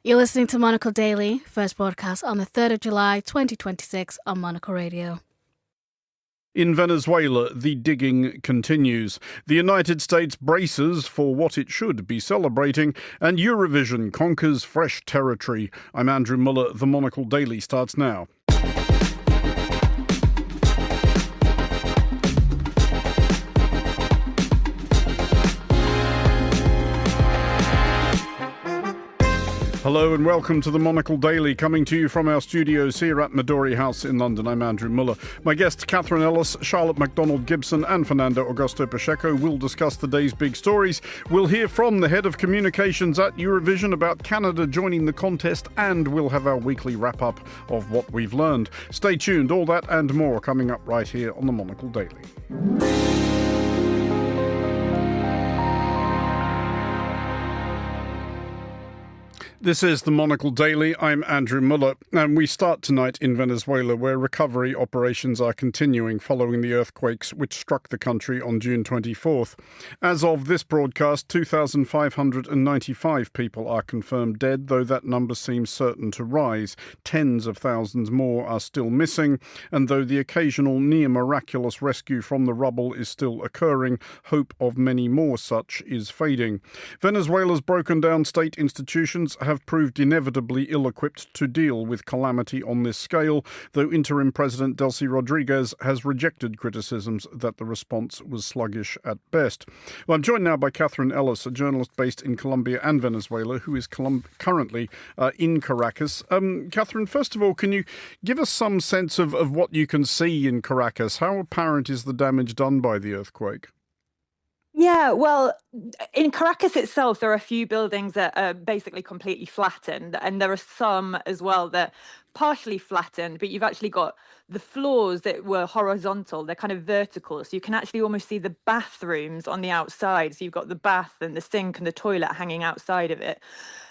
You're listening to Monocle Daily, first broadcast on the 3rd of July 2026 on Monocle Radio. In Venezuela, the digging continues. The United States braces for what it should be celebrating, and Eurovision conquers fresh territory. I'm Andrew Muller. The Monocle Daily starts now. Hello and welcome to the Monocle Daily, coming to you from our studios here at Midori House in London. I'm Andrew Muller. My guests Catherine Ellis, Charlotte McDonald-Gibson and Fernando Augusto Pacheco will discuss the day's big stories. We'll hear from the head of communications at Eurovision about Canada joining the contest, and we'll have our weekly wrap-up of what we've learned. Stay tuned, all that and more coming up right here on the Monocle Daily. This is the Monocle Daily. I'm Andrew Muller, and we start tonight in Venezuela, where recovery operations are continuing following the earthquakes which struck the country on June 24th. As of this broadcast, 2,595 people are confirmed dead, though that number seems certain to rise. Tens of thousands more are still missing, and though the occasional near-miraculous rescue from the rubble is still occurring, hope of many more such is fading. Venezuela's broken-down state institutions have proved inevitably ill-equipped to deal with calamity on this scale, though interim President Delcy Rodriguez has rejected criticisms that the response was sluggish at best. Well, I'm joined now by Catherine Ellis, a journalist based in Colombia and Venezuela, who is currently in Caracas. Catherine, first of all, can you give us some sense of what you can see in Caracas? How apparent is the damage done by the earthquake? Yeah, well, in Caracas itself, there are a few buildings that are basically completely flattened, and there are some as well that partially flattened, but you've actually got the floors that were horizontal, they're kind of vertical, so you can actually almost see the bathrooms on the outside. So you've got the bath and the sink and the toilet hanging outside of it.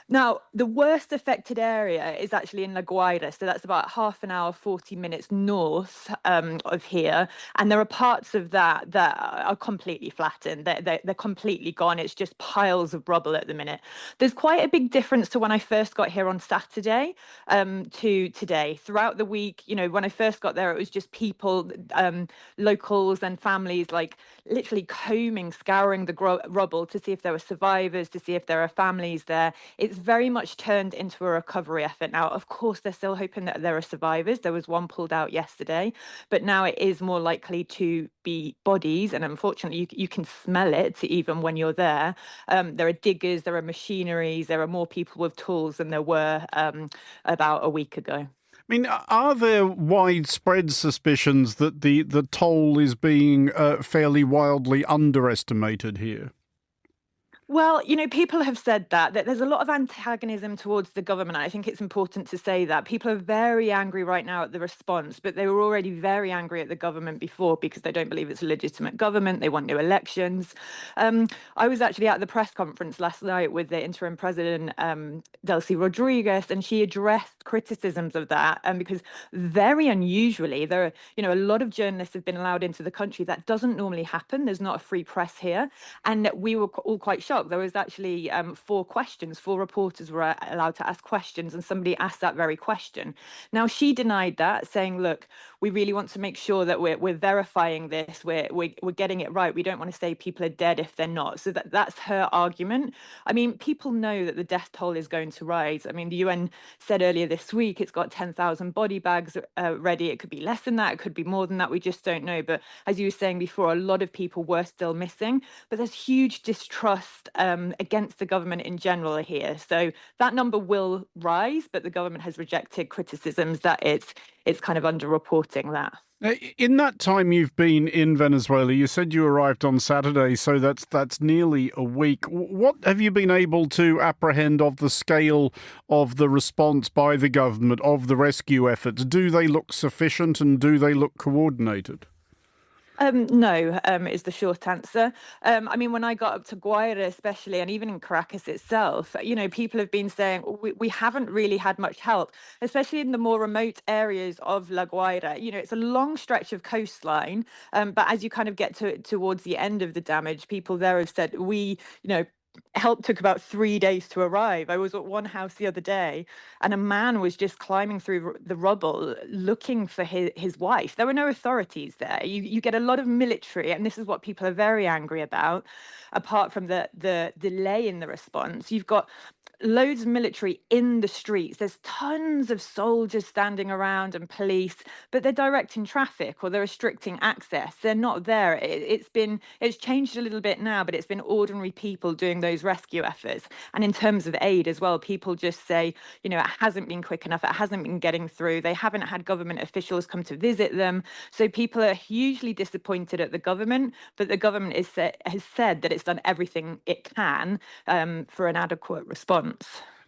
Now, the worst affected area is actually in La Guaira, so that's about half an hour, 40 minutes north of here, and there are parts of that that are completely flattened. They're completely gone. It's just piles of rubble at the minute. There's quite a big difference to when I first got here on Saturday to today. Throughout the week, you know, when I first got there, it was just people, locals and families, like literally combing, scouring the rubble to see if there were survivors, to see if there are families there. It's very much turned into a recovery effort now. Of course, they're still hoping that there are survivors. There was one pulled out yesterday, but now it is more likely to be bodies, and unfortunately you can smell it even when you're there. There are diggers, there are machineries, there are more people with tools than there were about a week ago. I mean, are there widespread suspicions that the toll is being fairly wildly underestimated here? Well, you know, people have said that there's a lot of antagonism towards the government. I think it's important to say that people are very angry right now at the response, but they were already very angry at the government before because they don't believe it's a legitimate government. They want new elections. I was actually at the press conference last night with the interim president, Delcy Rodriguez, and she addressed criticisms of that. Because very unusually, there are, you know, a lot of journalists have been allowed into the country. That doesn't normally happen. There's not a free press here. And we were all quite shocked. There was actually 4 questions. 4 reporters were allowed to ask questions, and somebody asked that very question. Now, she denied that, saying, look, we really want to make sure that we're verifying this. We're getting it right. We don't want to say people are dead if they're not. So that's her argument. I mean, people know that the death toll is going to rise. I mean, the UN said earlier this week it's got 10,000 body bags ready. It could be less than that. It could be more than that. We just don't know. But as you were saying before, a lot of people were still missing. But there's huge distrust against the government in general here. So that number will rise, but the government has rejected criticisms that it's kind of underreporting that. In that time you've been in Venezuela, you said you arrived on Saturday, so that's nearly a week. What have you been able to apprehend of the scale of the response by the government, of the rescue efforts? Do they look sufficient and do they look coordinated? No, is the short answer. I mean, when I got up to Guaira especially, and even in Caracas itself, you know, people have been saying we haven't really had much help, especially in the more remote areas of La Guaira. You know, it's a long stretch of coastline, but as you kind of get towards the end of the damage, people there have said help took about 3 days to arrive. I was at one house the other day, and a man was just climbing through the rubble looking for his wife. There were no authorities there. You get a lot of military, and this is what people are very angry about. Apart from the delay in the response, you've got loads of military in the streets. There's tons of soldiers standing around and police, but they're directing traffic or they're restricting access. They're not there. It's changed a little bit now, but it's been ordinary people doing those rescue efforts. And in terms of aid as well, people just say, it hasn't been quick enough. It hasn't been getting through. They haven't had government officials come to visit them. So people are hugely disappointed at the government, but the government has said that it's done everything it can for an adequate response.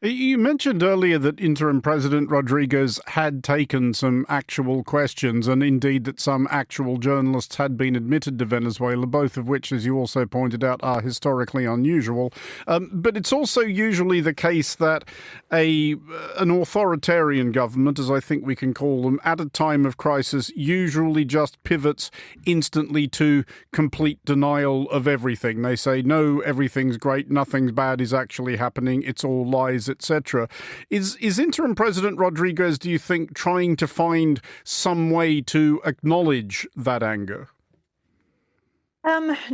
You mentioned earlier that Interim President Rodriguez had taken some actual questions, and indeed that some actual journalists had been admitted to Venezuela, both of which, as you also pointed out, are historically unusual. But it's also usually the case that an authoritarian government, as I think we can call them, at a time of crisis, usually just pivots instantly to complete denial of everything. They say, no, everything's great, nothing's bad is actually happening, it's all lies, etc. Is Interim President Rodriguez, do you think, trying to find some way to acknowledge that anger?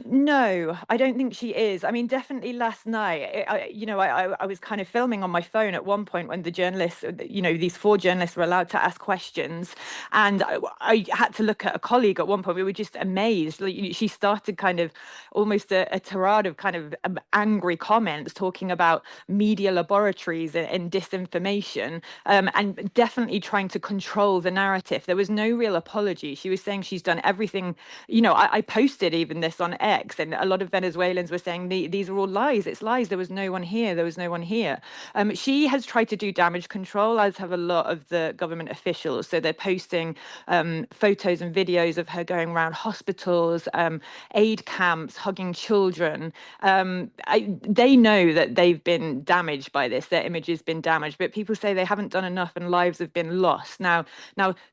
No, I don't think she is. I mean, definitely last night, I was kind of filming on my phone at one point when the journalists, these 4 journalists were allowed to ask questions. And I had to look at a colleague at one point. We were just amazed. She started kind of almost a tirade of kind of angry comments talking about media laboratories and disinformation, and definitely trying to control the narrative. There was no real apology. She was saying she's done everything. I posted even this on X, and a lot of Venezuelans were saying these are all lies. It's lies. There was no one here. There was no one here. She has tried to do damage control, as have a lot of the government officials. So they're posting photos and videos of her going around hospitals, aid camps, hugging children. They know that they've been damaged by this. Their image has been damaged, but people say they haven't done enough and lives have been lost. Now,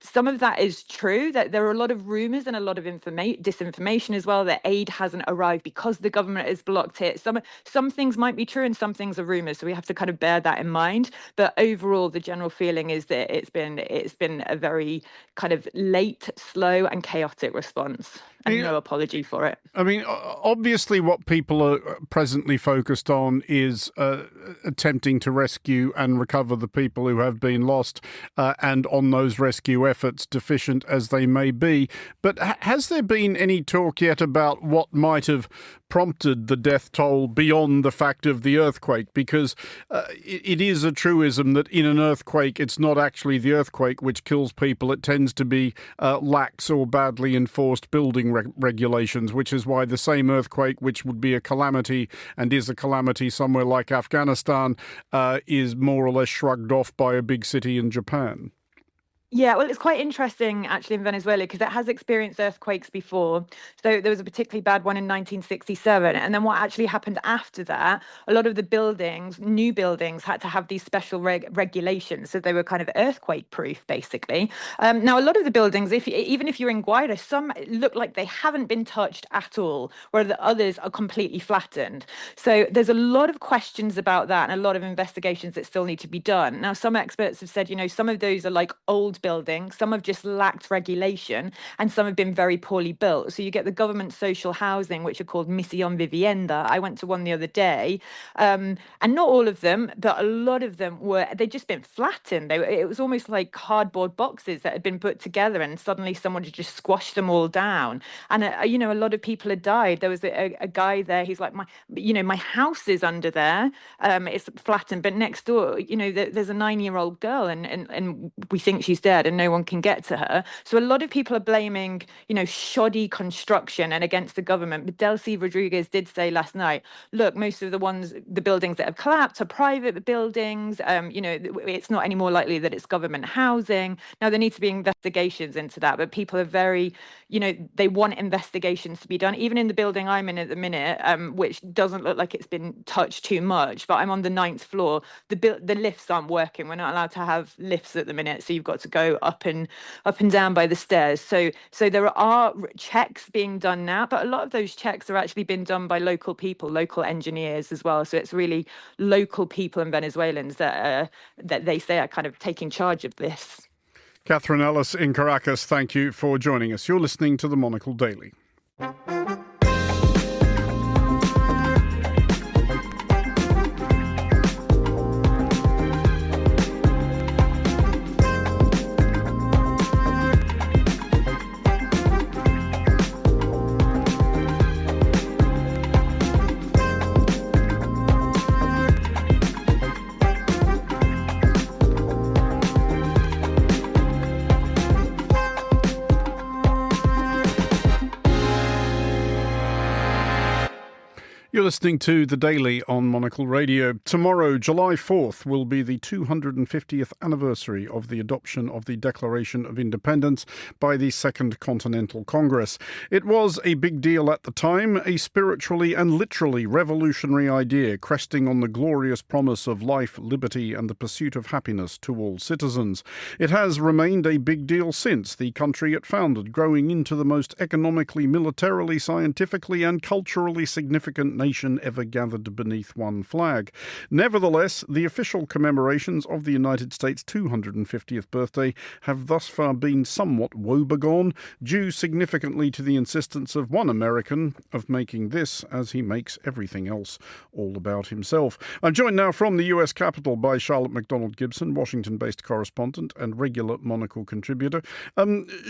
some of that is true, that there are a lot of rumors and a lot of disinformation as well, that aid hasn't arrived because the government has blocked it. Some things might be true and some things are rumors, so we have to kind of bear that in mind. But overall, the general feeling is that it's been a very kind of late, slow and chaotic response, and no apology for it. I mean, obviously what people are presently focused on is attempting to rescue and recover the people who have been lost, and on those rescue efforts, deficient as they may be. But has there been any talk yet about what might have prompted the death toll beyond the fact of the earthquake? Because it is a truism that in an earthquake, it's not actually the earthquake which kills people. It tends to be lax or badly enforced building regulations, which is why the same earthquake, which would be a calamity and is a calamity somewhere like Afghanistan, is more or less shrugged off by a big city in Japan. Yeah, well, it's quite interesting, actually, in Venezuela, because it has experienced earthquakes before. So there was a particularly bad one in 1967. And then what actually happened after that, a lot of the new buildings, had to have these special regulations. So they were kind of earthquake proof, basically. Now, a lot of the buildings, even if you're in Guaira, some look like they haven't been touched at all, where the others are completely flattened. So there's a lot of questions about that and a lot of investigations that still need to be done. Now, some experts have said, some of those are like old buildings, some have just lacked regulation, and some have been very poorly built. So you get the government social housing, which are called Misión Vivienda. I went to one the other day, and not all of them, but a lot of them they'd just been flattened. It was almost like cardboard boxes that had been put together, and suddenly someone had just squashed them all down. And a lot of people had died. There was a guy there. He's like, my house is under there. It's flattened, but next door, there's a 9-year-old girl, and we think she's dead and no one can get to her. So a lot of people are blaming, shoddy construction and against the government. But Delcy Rodriguez did say last night, look, most of the buildings that have collapsed are private buildings. It's not any more likely that it's government housing. Now, there need to be investigations into that, but people are very, they want investigations to be done. Even in the building I'm in at the minute, which doesn't look like it's been touched too much, but I'm on the 9th floor. The lifts aren't working. We're not allowed to have lifts at the minute, so you've got to go up and down by the stairs. So there are checks being done now, but a lot of those checks are actually being done by local people, local engineers as well. So it's really local people and Venezuelans that they say are kind of taking charge of this. Catherine Ellis in Caracas, thank you for joining us. You're listening to the Monocle Daily. You're listening to The Daily on Monocle Radio. Tomorrow, July 4th, will be the 250th anniversary of the adoption of the Declaration of Independence by the Second Continental Congress. It was a big deal at the time, a spiritually and literally revolutionary idea cresting on the glorious promise of life, liberty and the pursuit of happiness to all citizens. It has remained a big deal since, the country it founded growing into the most economically, militarily, scientifically and culturally significant nation ever gathered beneath one flag. Nevertheless, the official commemorations of the United States' 250th birthday have thus far been somewhat woebegone, due significantly to the insistence of one American of making this, as he makes everything else, all about himself. I'm joined now from the US Capitol by Charlotte McDonald-Gibson, Washington-based correspondent and regular Monocle contributor.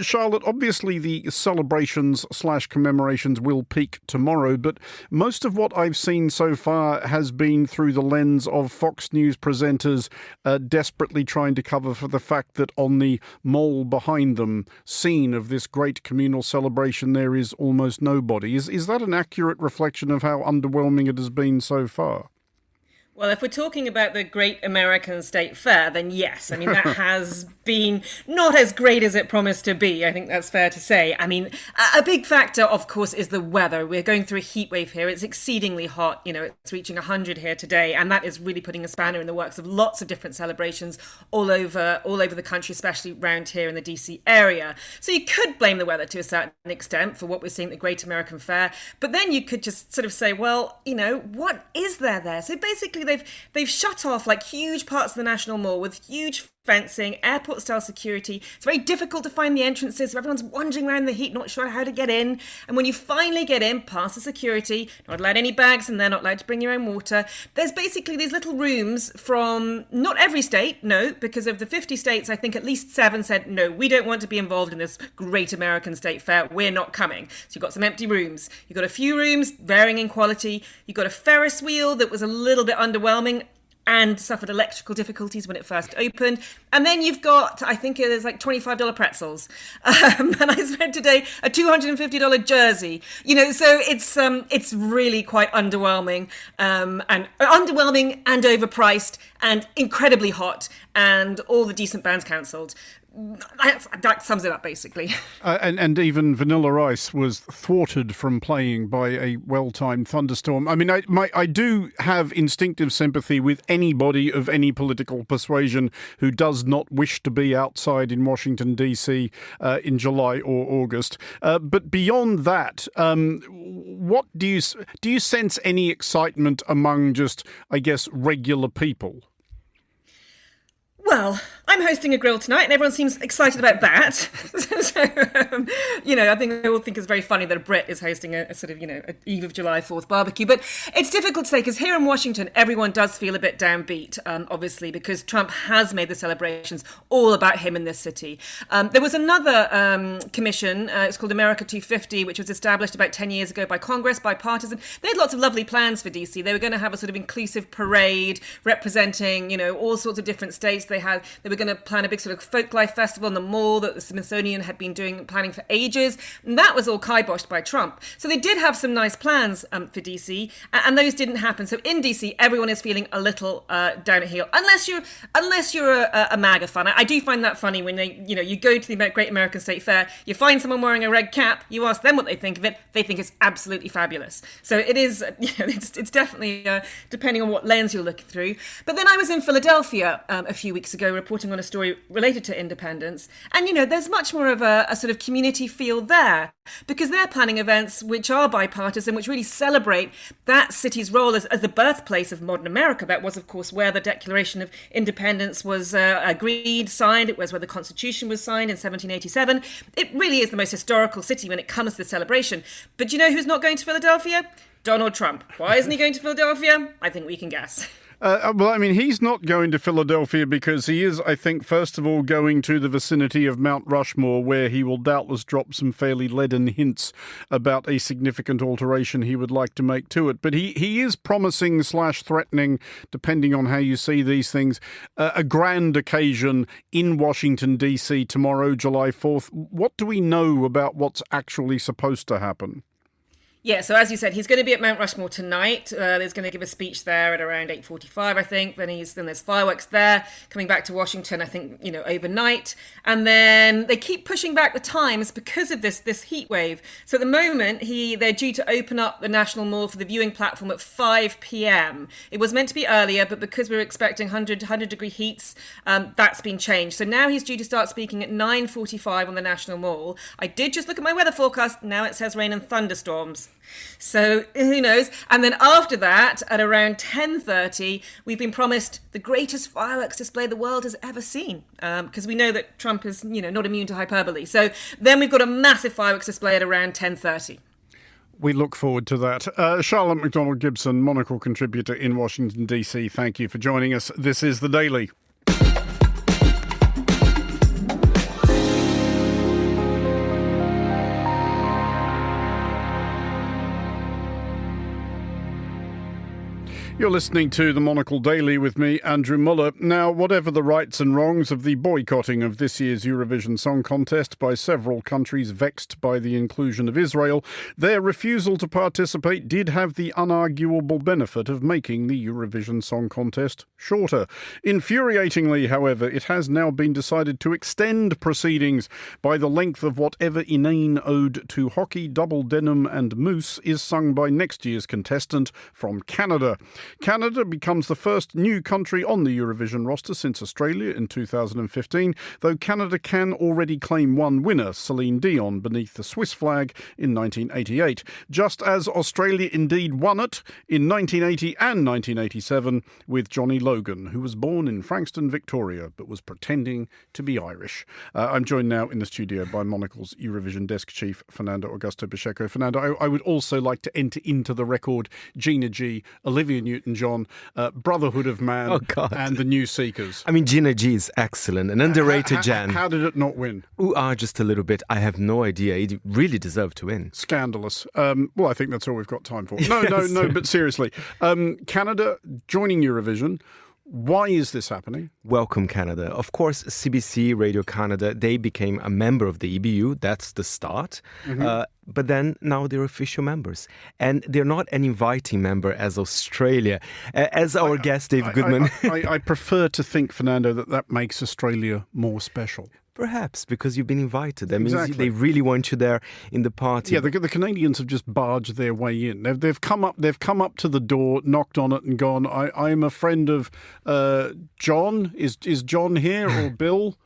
Charlotte, obviously the celebrations/commemorations will peak tomorrow, but most of what I've seen so far has been through the lens of Fox News presenters desperately trying to cover for the fact that on the mole behind them scene of this great communal celebration there is almost nobody. Is that an accurate reflection of how underwhelming it has been so far? Well, if we're talking about the Great American State Fair, then yes. I mean, that has been not as great as it promised to be. I think that's fair to say. I mean, a big factor, of course, is the weather. We're going through a heat wave here. It's exceedingly hot. You know, it's reaching 100 here today. And that is really putting a spanner in the works of lots of different celebrations all over the country, especially around here in the DC area. So you could blame the weather to a certain extent for what we're seeing at the Great American Fair. But then you could just sort of say, well, you know, what is there? So basically, they've shut off like huge parts of the National Mall with huge fencing, airport-style security. It's very difficult to find the entrances, so everyone's wandering around in the heat, not sure how to get in. And when you finally get in, past the security, not allowed any bags in there, not allowed to bring your own water. There's basically these little rooms from not every state, no, because of the 50 states, I think at least 7 said, no, we don't want to be involved in this Great American State Fair. We're not coming. So you've got some empty rooms. You've got a few rooms, varying in quality. You've got a Ferris wheel that was a little bit underwhelming and suffered electrical difficulties when it first opened. And then you've got, I think it is like $25 pretzels. And I spent today a $250 jersey. You know, so it's really quite underwhelming, and overpriced and incredibly hot, and all the decent bands cancelled. That sums it up, basically. And even Vanilla Ice was thwarted from playing by a well-timed thunderstorm. I mean, I do have instinctive sympathy with anybody of any political persuasion who does not wish to be outside in Washington, D.C. In July or August. But beyond that, what do you sense any excitement among just, I guess, regular people? Well, I'm hosting a grill tonight and everyone seems excited about that. So, I think they all think it's very funny that a Brit is hosting a sort of, a Eve of July 4th barbecue. But it's difficult to say because here in Washington, everyone does feel a bit downbeat, obviously, because Trump has made the celebrations all about him in this city. There was another commission, it's called America 250, which was established about 10 years ago by Congress, bipartisan. They had lots of lovely plans for DC. They were going to have a sort of inclusive parade representing, all sorts of different states. They were going to plan a big sort of folk life festival in the mall that the Smithsonian had been planning for ages. And that was all kiboshed by Trump. So they did have some nice plans for DC, and those didn't happen. So in DC, everyone is feeling a little down at heel, unless you're a MAGA fan. I do find that funny when you go to the Great American State Fair, you find someone wearing a red cap, you ask them what they think of it, they think it's absolutely fabulous. So it is, it's definitely depending on what lens you're looking through. But then I was in Philadelphia a few weeks ago reporting on a story related to independence. And, there's much more of a sort of community feel there, because they're planning events which are bipartisan, which really celebrate that city's role as the birthplace of modern America. That was, of course, where the Declaration of Independence was agreed, signed. It was where the Constitution was signed in 1787. It really is the most historical city when it comes to the celebration. But do you know who's not going to Philadelphia? Donald Trump. Why isn't he going to Philadelphia? I think we can guess. He's not going to Philadelphia because he is, I think, first of all, going to the vicinity of Mount Rushmore, where he will doubtless drop some fairly leaden hints about a significant alteration he would like to make to it. But he is promising / threatening, depending on how you see these things, a grand occasion in Washington, D.C. tomorrow, July 4th. What do we know about what's actually supposed to happen? Yeah, so as you said, he's going to be at Mount Rushmore tonight. He's going to give a speech there at around 8:45, I think. Then there's fireworks there. Coming back to Washington, I think, overnight. And then they keep pushing back the times because of this heat wave. So at the moment, they're due to open up the National Mall for the viewing platform at 5 p.m. It was meant to be earlier, but because we were expecting 100-degree heats, that's been changed. So now he's due to start speaking at 9:45 on the National Mall. I did just look at my weather forecast. Now it says rain and thunderstorms. So who knows? And then after that, at around 10:30, we've been promised the greatest fireworks display the world has ever seen, because we know that Trump is, not immune to hyperbole. So then we've got a massive fireworks display at around 10:30. We look forward to that. Charlotte McDonald-Gibson, Monocle contributor in Washington, D.C., thank you for joining us. This is The Daily. You're listening to the Monocle Daily with me, Andrew Muller. Now, whatever the rights and wrongs of the boycotting of this year's Eurovision Song Contest by several countries vexed by the inclusion of Israel, their refusal to participate did have the unarguable benefit of making the Eurovision Song Contest shorter. Infuriatingly, however, it has now been decided to extend proceedings by the length of whatever inane ode to hockey, double denim and moose is sung by next year's contestant from Canada. Canada becomes the first new country on the Eurovision roster since Australia in 2015, though Canada can already claim one winner, Celine Dion, beneath the Swiss flag in 1988, just as Australia indeed won it in 1980 and 1987 with Johnny Logan, who was born in Frankston, Victoria, but was pretending to be Irish. I'm joined now in the studio by Monocle's Eurovision desk chief, Fernando Augusto Pacheco. Fernando, I would also like to enter into the record Gina G, Olivia Newton-John, Brotherhood of Man, and the New Seekers. I mean, Gina G is excellent, an underrated Jan. How did it not win? Just a little bit. I have no idea. It really deserved to win. Scandalous. Well, I think that's all we've got time for. No, but seriously. Canada joining Eurovision. Why is this happening? Welcome, Canada. Of course, CBC, Radio Canada, they became a member of the EBU. That's the start. Mm-hmm. But then now they're official members. And they're not an inviting member as Australia. As our guest, Dave Goodman. I prefer to think, Fernando, that makes Australia more special. Perhaps, because you've been invited. That means exactly. They really want you there in the party. Yeah, the Canadians have just barged their way in. They've come up to the door, knocked on it and gone, I'm a friend of John. Is John here or Bill?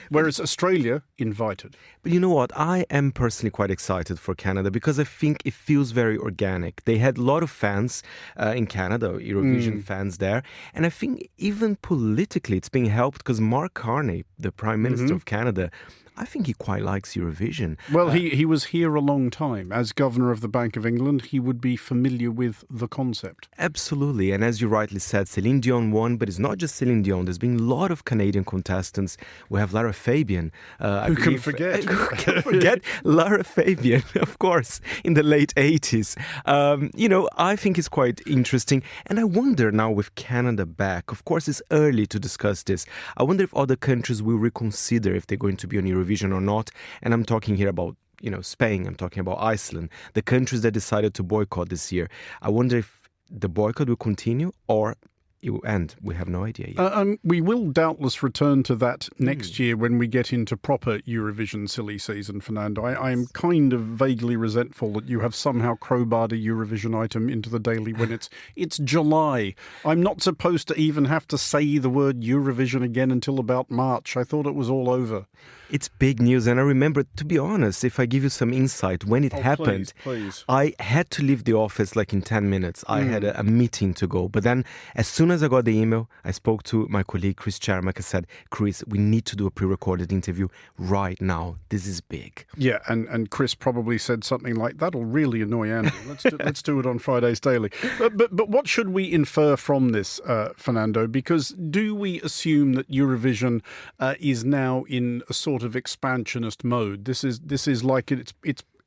Whereas Australia invited. But you know what? I am personally quite excited for Canada because I think it feels very organic. They had a lot of fans in Canada, Eurovision fans there. And I think even politically it's being helped because Mark Carney, the Prime Minister of Canada, I think he quite likes Eurovision. Well, he was here a long time. As Governor of the Bank of England, he would be familiar with the concept. Absolutely. And as you rightly said, Celine Dion won, but it's not just Celine Dion. There's been a lot of Canadian contestants. We have Lara Fabian. Who can forget? Who can forget Lara Fabian, of course, in the late 80s. I think it's quite interesting. And I wonder now with Canada back, of course, it's early to discuss this. I wonder if other countries will reconsider if they're going to be on Eurovision or not. And I'm talking here about, Spain. I'm talking about Iceland, the countries that decided to boycott this year. I wonder if the boycott will continue or it will end. We have no idea yet. We will doubtless return to that next year when we get into proper Eurovision silly season, Fernando. I'm kind of vaguely resentful that you have somehow crowbarred a Eurovision item into the Daily when it's July. I'm not supposed to even have to say the word Eurovision again until about March. I thought it was all over. It's big news, and I remember, to be honest, if I give you some insight, when it happened, please. I had to leave the office like in 10 minutes. I had a meeting to go. But then, as soon as I got the email, I spoke to my colleague, Chris Charmack. I said, Chris, we need to do a pre-recorded interview right now. This is big. Yeah, and Chris probably said something like, that'll really annoy Andy. Let's do it on Friday's Daily. But what should we infer from this, Fernando? Because do we assume that Eurovision is now in a sort of expansionist mode? This is like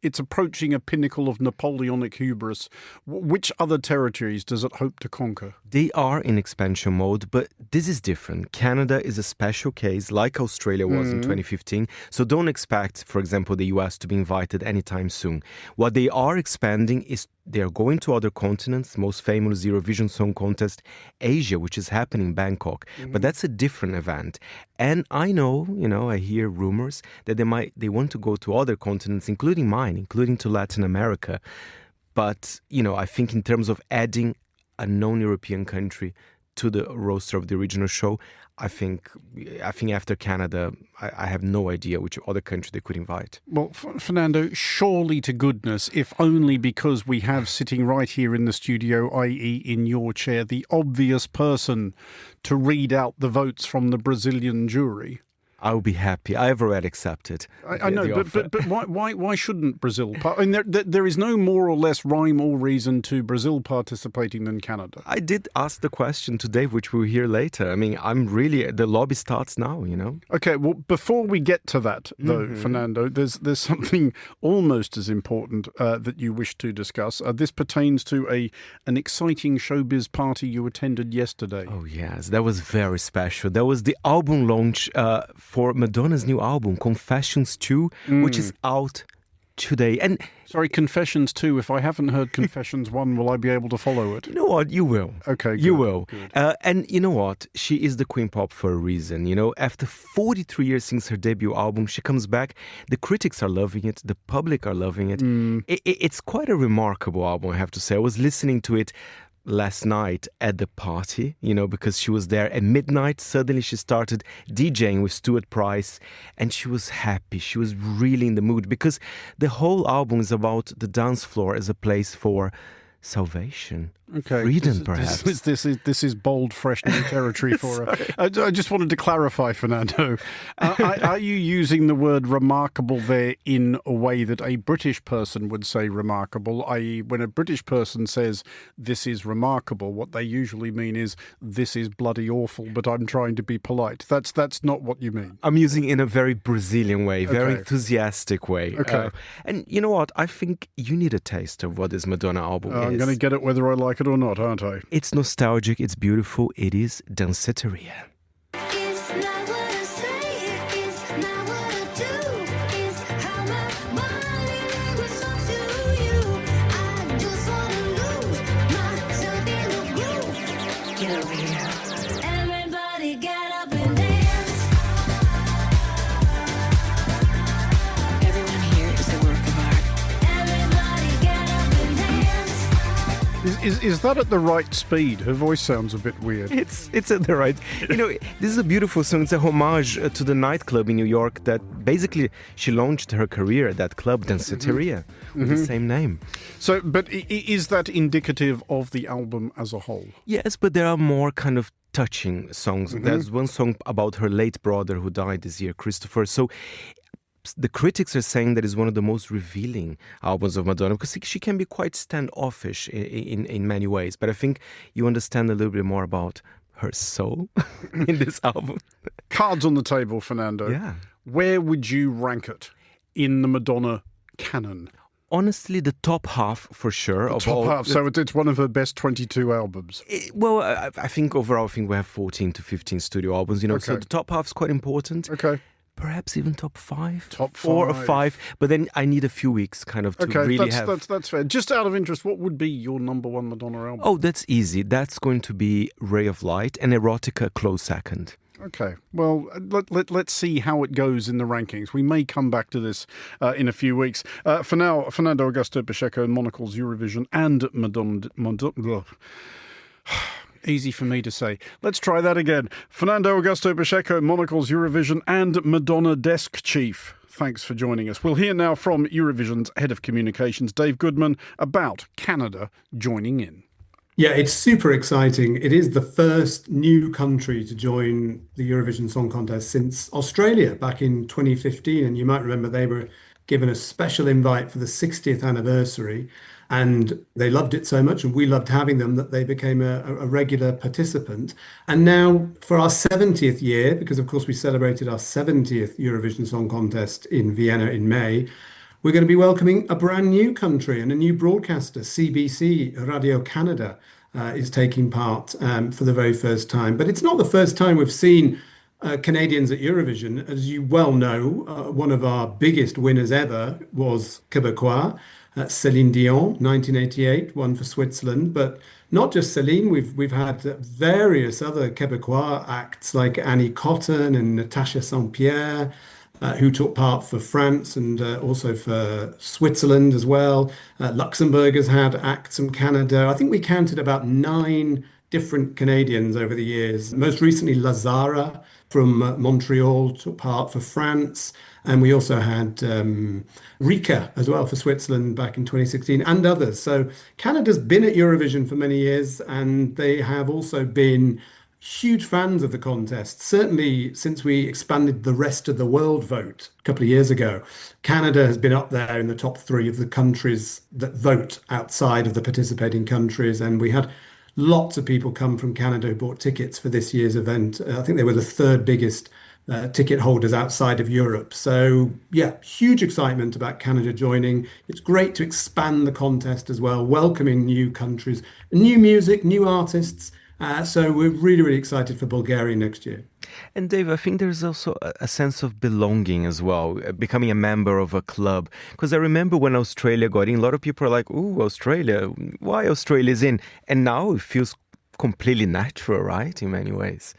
it's approaching a pinnacle of Napoleonic hubris. Which other territories does it hope to conquer? They are in expansion mode, but this is different. Canada is a special case, like Australia was in 2015. So don't expect, for example, the US to be invited anytime soon. What they are expanding is they are going to other continents, most famous Eurovision Song Contest, Asia, which is happening in Bangkok. But that's a different event. And I know, I hear rumors that they want to go to other continents, including mine, including to Latin America. But, I think in terms of adding a non-European country to the roster of the original show, I think after Canada, I have no idea which other country they could invite. Well, Fernando, surely to goodness, if only because we have sitting right here in the studio, i.e. in your chair, the obvious person to read out the votes from the Brazilian jury. I will be happy. I have already accepted. I know, but why shouldn't Brazil? I mean, there is no more or less rhyme or reason to Brazil participating than Canada. I did ask the question to Dave, which we'll hear later. I mean, the lobby starts now, Okay, well, before we get to that, though, Fernando, there's something almost as important that you wish to discuss. This pertains to an exciting showbiz party you attended yesterday. Oh, yes, that was very special. That was the album launch for Madonna's new album, Confessions 2, which is out today. And sorry, Confessions 2. If I haven't heard Confessions 1, will I be able to follow it? You know what? You will. Okay, good. You will. And you know what? She is the Queen Pop for a reason. After 43 years since her debut album, she comes back. The critics are loving it. The public are loving it. It's quite a remarkable album, I have to say. I was listening to it last night at the party, because she was there at midnight. Suddenly she started DJing with Stuart Price and she was happy. She was really in the mood because the whole album is about the dance floor as a place for salvation, freedom, perhaps. This is bold, fresh new territory for her. I just wanted to clarify, Fernando. Are you using the word remarkable there in a way that a British person would say remarkable, i.e. when a British person says this is remarkable, what they usually mean is this is bloody awful, but I'm trying to be polite. That's not what you mean. I'm using it in a very Brazilian way, very enthusiastic way. Okay. And you know what? I think you need a taste of what this Madonna album is. I'm going to get it whether I like it or not, aren't I? It's nostalgic, it's beautiful, it is danceteria. It's not what I say, it's not what I do, it's how my body responds to you. I just wanna lose myself in the groove. Get over here. Everybody get up and dance. Everyone here is a work of art. Everybody get up and dance. Is that at the right speed? Her voice sounds a bit weird. It's at the right. This is a beautiful song. It's a homage to the nightclub in New York that basically she launched her career at that club, Danceteria, with the same name. So, but is that indicative of the album as a whole? Yes, but there are more kind of touching songs. There's one song about her late brother who died this year, Christopher. So the critics are saying that it's one of the most revealing albums of Madonna because she can be quite standoffish in many ways. But I think you understand a little bit more about her soul in this album. Cards on the table, Fernando. Yeah. Where would you rank it in the Madonna canon? Honestly, the top half for sure. Top half, so it's one of her best 22 albums. I think overall, we have 14 to 15 studio albums, so the top half's quite important. Okay. perhaps even top 5? Top 4 or 5. 5. But then I need a few weeks kind of to really have... that's fair. Just out of interest, what would be your number one Madonna album? Oh, that's easy. That's going to be Ray of Light, and Erotica close second. Okay, well, let's see how it goes in the rankings. We may come back to this in a few weeks. For now, Fernando Augusto Pacheco and Monocle's Eurovision and Madonna. Easy for me to say. Let's try that again. Fernando Augusto Pacheco, Monocle's Eurovision and Madonna Desk Chief. Thanks for joining us. We'll hear now from Eurovision's Head of Communications, Dave Goodman, about Canada joining in. Yeah, it's super exciting. It is the first new country to join the Eurovision Song Contest since Australia back in 2015. And you might remember they were given a special invite for the 60th anniversary. And they loved it so much, and we loved having them, that they became a regular participant. And now for our 70th year, because of course we celebrated our 70th Eurovision Song Contest in Vienna in May, we're going to be welcoming a brand new country and a new broadcaster. CBC Radio Canada is taking part for the very first time. But it's not the first time we've seen Canadians at Eurovision. As you well know, one of our biggest winners ever was Québécois. Céline Dion, 1988, won for Switzerland. But not just Céline, we've had various other Québécois acts like Annie Cotton and Natasha Saint-Pierre, who took part for France and also for Switzerland as well. Luxembourg has had acts from Canada. I think we counted about 9 different Canadians over the years. Most recently, Lazara from Montreal took part for France. And we also had Rika as well for Switzerland back in 2016 and others. So Canada's been at Eurovision for many years, and they have also been huge fans of the contest. Certainly since we expanded the rest of the world vote a couple of years ago, Canada has been up there in the top 3 of the countries that vote outside of the participating countries. And we had lots of people come from Canada who bought tickets for this year's event. I think they were the 3rd biggest ticket holders outside of Europe. So yeah, huge excitement about Canada joining. It's great to expand the contest as well, welcoming new countries, new music, new artists. So we're really, really excited for Bulgaria next year. And Dave, I think there's also a sense of belonging as well, becoming a member of a club. Because I remember when Australia got in, a lot of people are like, "Ooh, Australia, why Australia's in?" And now it feels completely natural, right, in many ways.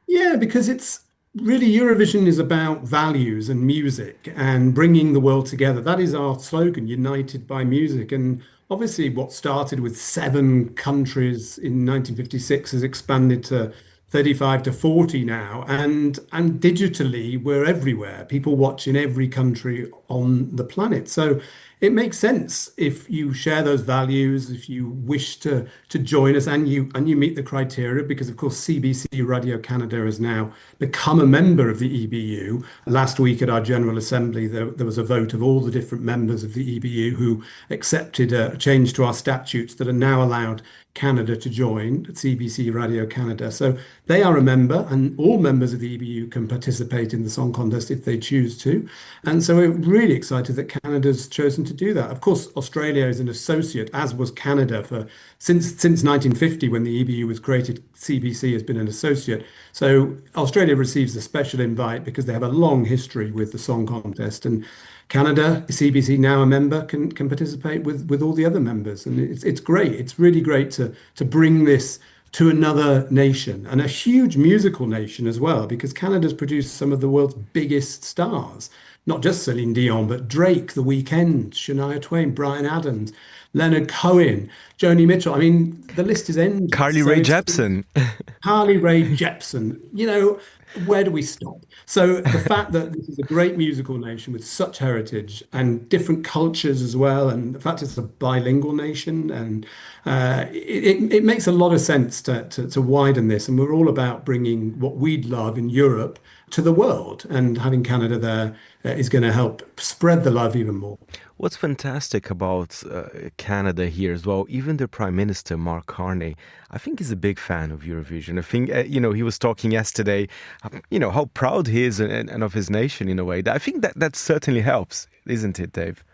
Yeah, because it's really, Eurovision is about values and music and bringing the world together. That is our slogan, United by Music. And obviously what started with 7 countries in 1956 has expanded to 35 to 40 now. And digitally, we're everywhere. People watch in every country on the planet. So it makes sense if you share those values, if you wish to join us and you meet the criteria, because of course CBC Radio Canada has now become a member of the EBU. Last week at our General Assembly, there was a vote of all the different members of the EBU who accepted a change to our statutes that are now allowed Canada to join CBC Radio Canada. So they are a member, and all members of the EBU can participate in the song contest if they choose to. And so we're really excited that Canada's chosen to do that. Of course, Australia is an associate, as was Canada since 1950, when the EBU was created. CBC has been an associate. So Australia receives a special invite because they have a long history with the song contest. And Canada, CBC, now a member, can participate with all the other members. And it's great. It's really great to bring this to another nation, and a huge musical nation as well, because Canada's produced some of the world's biggest stars. Not just Celine Dion, but Drake, The Weeknd, Shania Twain, Bryan Adams, Leonard Cohen, Joni Mitchell. I mean, the list is endless. Carly Rae Jepsen. Carly Rae Jepsen. You know, where do we stop? So the fact that this is a great musical nation with such heritage and different cultures as well, and the fact it's a bilingual nation, and it makes a lot of sense to widen this. And we're all about bringing what we'd love in Europe to the world, and having Canada there is going to help spread the love even more. What's fantastic about Canada here as well, even the Prime Minister, Mark Carney, I think he's a big fan of Eurovision. I think, he was talking yesterday, how proud he is and of his nation in a way. I think that certainly helps, isn't it, Dave?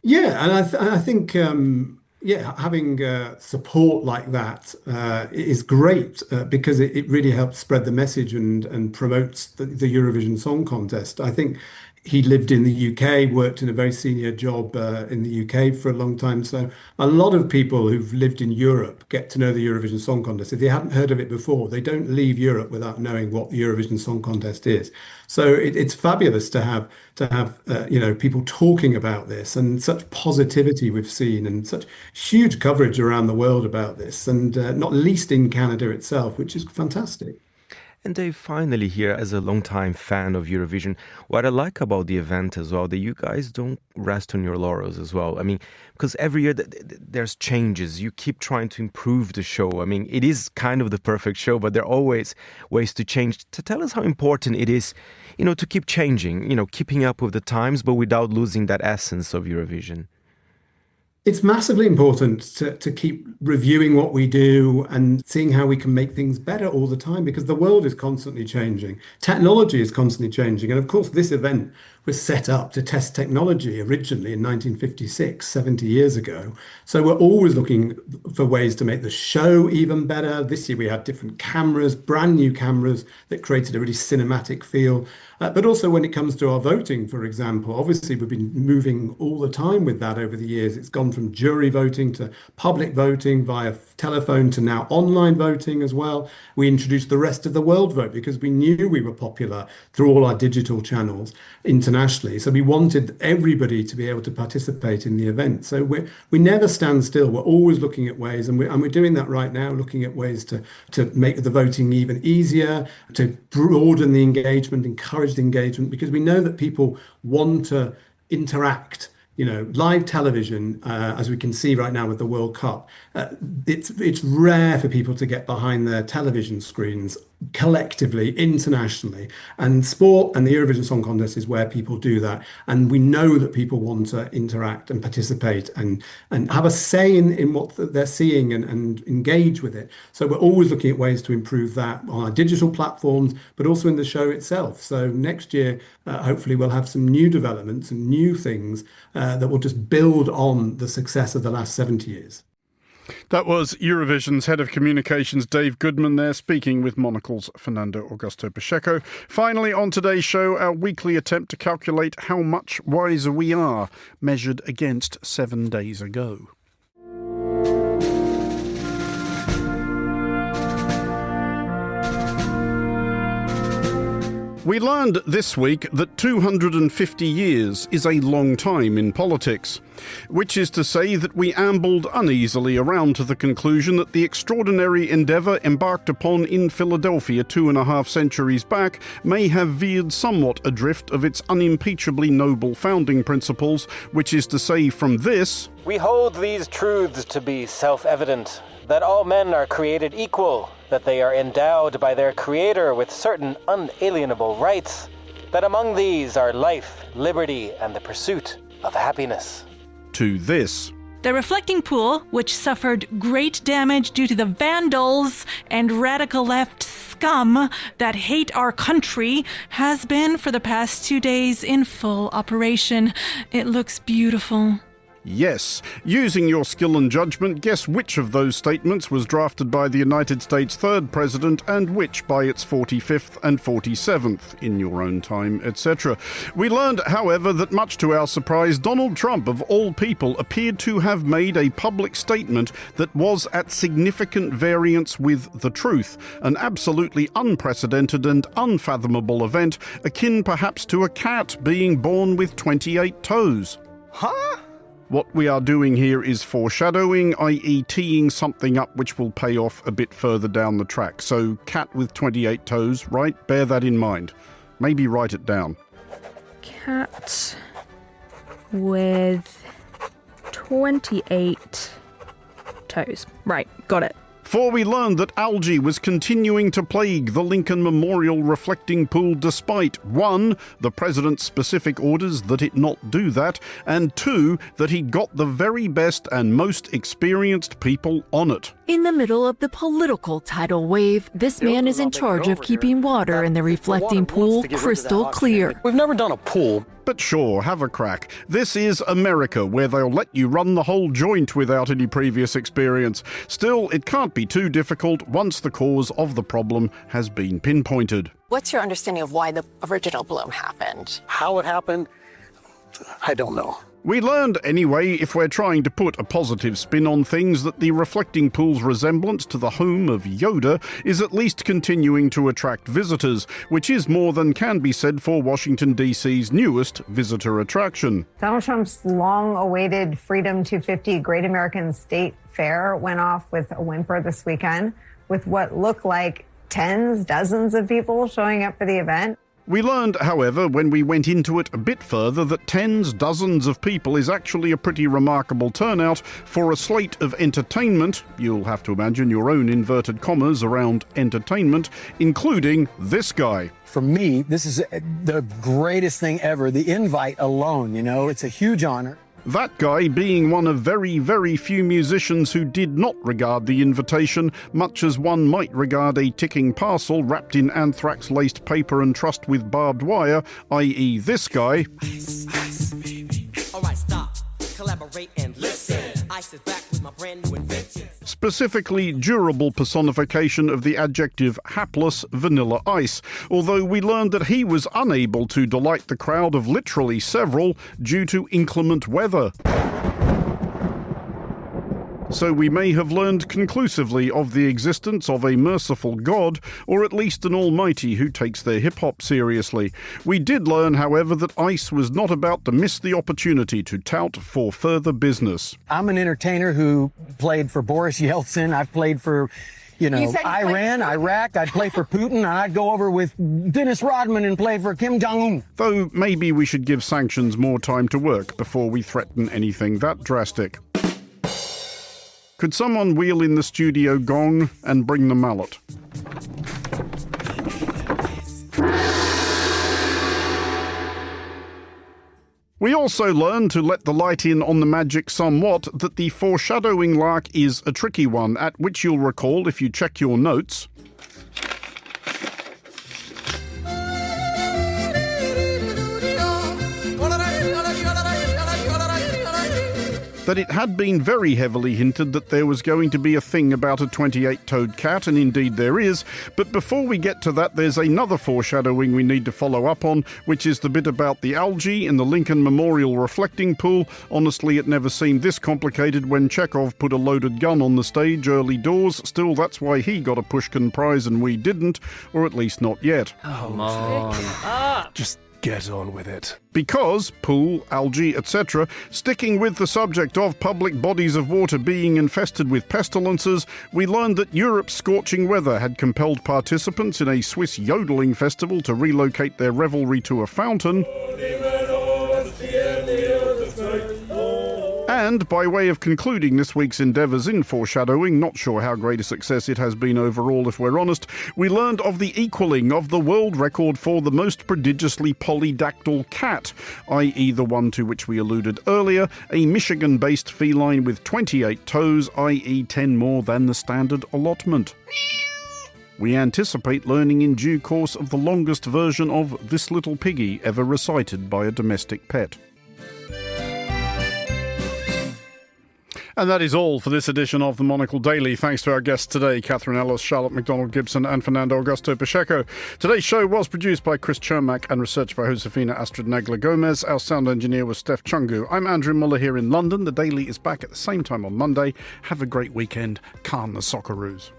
Yeah, and I think yeah, having support like that is great because it really helps spread the message and promotes the Eurovision Song Contest. I think he lived in the UK, worked in a very senior job in the UK for a long time. So a lot of people who've lived in Europe get to know the Eurovision Song Contest. If they haven't heard of it before, they don't leave Europe without knowing what the Eurovision Song Contest is. So it's fabulous to have people talking about this, and such positivity we've seen, and such huge coverage around the world about this, and not least in Canada itself, which is fantastic. And Dave, finally here, as a longtime fan of Eurovision, what I like about the event as well, that you guys don't rest on your laurels as well. I mean, because every year there's changes. You keep trying to improve the show. I mean, it is kind of the perfect show, but there are always ways to change. To tell us how important it is, to keep changing, keeping up with the times, but without losing that essence of Eurovision. It's massively important to keep reviewing what we do and seeing how we can make things better all the time, because the world is constantly changing. Technology is constantly changing. And of course, this event was set up to test technology originally in 1956, 70 years ago. So we're always looking for ways to make the show even better. This year we had different cameras, brand new cameras that created a really cinematic feel. But also when it comes to our voting, for example, obviously we've been moving all the time with that over the years. It's gone from jury voting to public voting via telephone to now online voting as well. We introduced the rest of the world vote because we knew we were popular through all our digital channels internationally. So we wanted everybody to be able to participate in the event. So we never stand still. We're always looking at ways, and we're doing that right now, looking at ways to make the voting even easier, to broaden the engagement, encourage the engagement, because we know that people want to interact. Live television, as we can see right now with the World Cup, it's rare for people to get behind their television screens collectively, internationally. And sport and the Eurovision Song Contest is where people do that. And we know that people want to interact and participate and have a say in what they're seeing and engage with it. So we're always looking at ways to improve that on our digital platforms, but also in the show itself. So next year, hopefully we'll have some new developments and new things that will just build on the success of the last 70 years. That was Eurovision's Head of Communications, Dave Goodman, there, speaking with Monocle's Fernando Augusto Pacheco. Finally, on today's show, our weekly attempt to calculate how much wiser we are, measured against 7 days ago. We learned this week that 250 years is a long time in politics, which is to say that we ambled uneasily around to the conclusion that the extraordinary endeavour embarked upon in Philadelphia 2.5 centuries back may have veered somewhat adrift of its unimpeachably noble founding principles, which is to say from this: we hold these truths to be self-evident, that all men are created equal, that they are endowed by their Creator with certain unalienable rights, that among these are life, liberty, and the pursuit of happiness. To this: the reflecting pool, which suffered great damage due to the vandals and radical left scum that hate our country, has been for the past 2 days in full operation. It looks beautiful. Yes. Using your skill and judgment, guess which of those statements was drafted by the United States' third president and which by its 45th and 47th, in your own time, etc. We learned, however, that much to our surprise, Donald Trump, of all people, appeared to have made a public statement that was at significant variance with the truth, an absolutely unprecedented and unfathomable event, akin perhaps to a cat being born with 28 toes. Huh? What we are doing here is foreshadowing, i.e. teeing something up which will pay off a bit further down the track. So, cat with 28 toes, right? Bear that in mind. Maybe write it down. Cat with 28 toes. Right, got it. For we learned that algae was continuing to plague the Lincoln Memorial reflecting pool despite 1. the president's specific orders that it not do that, and 2. that he got the very best and most experienced people on it. In the middle of the political tidal wave, this man is in charge of keeping water in the reflecting pool crystal clear. We've never done a pool. But sure, have a crack. This is America, where they'll let you run the whole joint without any previous experience. Still, it can't be too difficult once the cause of the problem has been pinpointed. What's your understanding of why the original bloom happened? How it happened, I don't know. We learned anyway, if we're trying to put a positive spin on things, that the reflecting pool's resemblance to the home of Yoda is at least continuing to attract visitors, which is more than can be said for Washington, D.C.'s newest visitor attraction. Donald Trump's long-awaited Freedom 250 Great American State Fair went off with a whimper this weekend, with what looked like dozens of people showing up for the event. We learned, however, when we went into it a bit further, that dozens of people is actually a pretty remarkable turnout for a slate of entertainment. You'll have to imagine your own inverted commas around entertainment, including this guy. For me, this is the greatest thing ever. The invite alone, it's a huge honor. That guy being one of very, very few musicians who did not regard the invitation, much as one might regard a ticking parcel wrapped in anthrax-laced paper and trussed with barbed wire, i.e. this guy. Ice, ice, baby. All right, stop, collaborate and listen. Ice is back with my brand new invention. Specifically durable personification of the adjective hapless Vanilla Ice, although we learned that he was unable to delight the crowd of literally several due to inclement weather. So we may have learned conclusively of the existence of a merciful God, or at least an almighty who takes their hip-hop seriously. We did learn, however, that Ice was not about to miss the opportunity to tout for further business. I'm an entertainer who played for Boris Yeltsin. I've played for, Iran, Iraq. I'd play for Putin, and I'd go over with Dennis Rodman and play for Kim Jong-un. Though maybe we should give sanctions more time to work before we threaten anything that drastic. Could someone wheel in the studio gong and bring the mallet? We also learned, to let the light in on the magic somewhat, that the foreshadowing lark is a tricky one, at which you'll recall if you check your notes. That it had been very heavily hinted that there was going to be a thing about a 28-toed cat, and indeed there is. But before we get to that, there's another foreshadowing we need to follow up on, which is the bit about the algae in the Lincoln Memorial reflecting pool. Honestly, it never seemed this complicated when Chekhov put a loaded gun on the stage early doors. Still, that's why he got a Pushkin Prize and we didn't, or at least not yet. Come on. Just get on with it. Because, pool, algae, etc., sticking with the subject of public bodies of water being infested with pestilences, we learned that Europe's scorching weather had compelled participants in a Swiss yodeling festival to relocate their revelry to a fountain. And, by way of concluding this week's endeavours in foreshadowing, not sure how great a success it has been overall if we're honest, we learned of the equalling of the world record for the most prodigiously polydactyl cat, i.e. the one to which we alluded earlier, a Michigan-based feline with 28 toes, i.e. 10 more than the standard allotment. We anticipate learning in due course of the longest version of This Little Piggy ever recited by a domestic pet. And that is all for this edition of the Monocle Daily. Thanks to our guests today, Catherine Ellis, Charlotte McDonald-Gibson and Fernando Augusto Pacheco. Today's show was produced by Chris Chermak and researched by Josefina Astrid-Nagler-Gomez. Our sound engineer was Steph Chungu. I'm Andrew Muller here in London. The Daily is back at the same time on Monday. Have a great weekend. Calm the Socceroos.